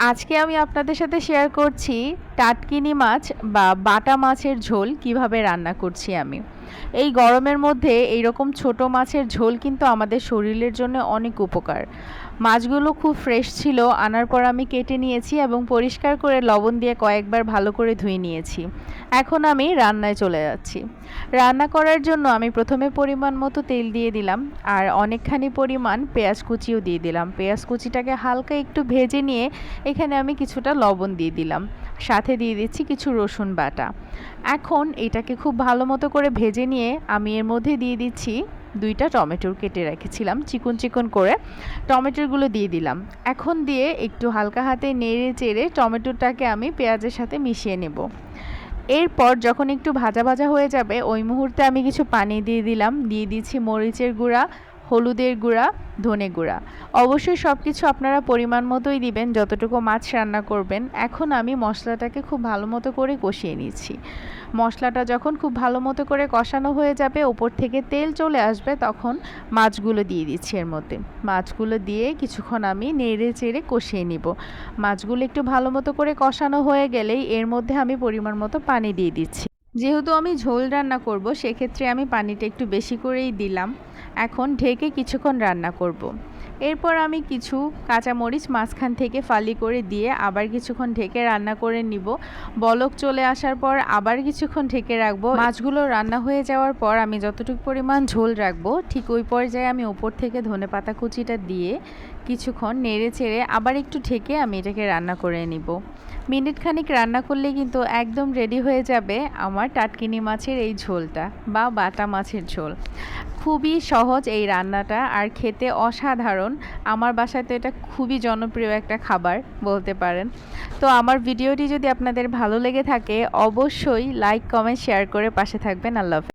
আজকে আমি আপনাদের সাথে শেয়ার করছি টাটকিনি মাছ বা বাটা মাছের ঝোল কিভাবে রান্না করছি আমি। এই গরমের মধ্যে এইরকম ছোট মাছের ঝোল কিন্তু আমাদের শরীরের জন্য অনেক উপকার। মাছগুলো খুব ফ্রেশ ছিল, আনার পর আমি কেটে নিয়েছি এবং পরিষ্কার করে লবণ দিয়ে কয়েকবার ভালো করে ধুয়ে নিয়েছি। এখন আমি রান্নায় চলে যাচ্ছি। রান্না করার জন্য আমি প্রথমে পরিমাণ মতো তেল দিয়ে দিলাম আর অনেকখানি পরিমাণ পেঁয়াজ কুচিও দিয়ে দিলাম। পেঁয়াজ কুচিটাকে হালকা একটু ভেজে নিয়ে এখানে আমি কিছুটা লবণ দিয়ে দিলাম, সাথে দিয়ে দিচ্ছি কিছু রসুন বাটা। এখন এটাকে খুব ভালো মতো করে ভেজে নিয়ে আমি এর মধ্যে দিয়ে দিচ্ছি 2টা টমেটো কেটে রেখেছিলাম চিকন চিকন করে, টমেটোগুলো দিয়ে দিলাম। এখন দিয়ে একটু হালকা হাতে নেড়ে চেড়ে টমেটোটাকে আমি পেঁয়াজের সাথে মিশিয়ে নেব। এরপর যখন একটু ভাজা ভাজা হয়ে যাবে ওই মুহূর্তে আমি কিছু পানি দিয়ে দিলাম, দিয়ে দিচ্ছি মরিচের গুঁড়া, হলুদের গুঁড়া, ধনে গুঁড়া। অবশ্যই সব কিছু আপনারা পরিমাণ মতোই দিবেন যতটুকু মাছ রান্না করবেন। এখন আমি মশলাটাকে খুব ভালো মতো করে কষিয়ে নিচ্ছি। মশলাটা যখন খুব ভালো মতো করে কষানো হয়ে যাবে, ওপর থেকে তেল চলে আসবে, তখন মাছগুলো দিয়ে দিচ্ছি এর মধ্যে। মাছগুলো দিয়ে কিছুক্ষণ আমি নেড়ে চেড়ে কষিয়ে নিব। মাছগুলো একটু ভালো মতো করে কষানো হয়ে গেলেই এর মধ্যে আমি পরিমাণ মতো পানি দিয়ে দিচ্ছি। যেহেতু আমি ঝোল রান্না করব সেক্ষেত্রে আমি পানিটা একটু বেশি করেই দিলাম। এখন ঢেকে কিছুক্ষণ রান্না করব। এরপর আমি কিছু কাঁচামরিচ মাঝখান থেকে ফালি করে দিয়ে আবার কিছুক্ষণ ঢেকে রান্না করে নিব। বলক চলে আসার পর আবার কিছুক্ষণ ঢেকে রাখবো। মাছগুলো রান্না হয়ে যাওয়ার পর আমি যতটুকু পরিমাণ ঝোল রাখবো ঠিক ওই পর্যায়ে আমি ওপর থেকে ধনেপাতা কুচিটা দিয়ে কিছুক্ষণ নেড়ে চেড়ে আবার একটু ঢেকে আমি এটাকে রান্না করে নিব। মিনিট খানিক রান্না করলে কিন্তু একদম রেডি হয়ে যাবে আমার টাটকিনি মাছের এই ঝোলটা বা বাটা মাছের ঝোল। খুবই সহজ এই রান্নাটা আর খেতে অসাধারণ। আমার বাসায় তো এটা খুবই জনপ্রিয় একটা খাবার বলতে পারেন। তো আমার ভিডিওটি যদি আপনাদের ভালো লেগে থাকে অবশ্যই লাইক, কমেন্ট, শেয়ার করে পাশে থাকবেন। আল্লাহ হাফেজ।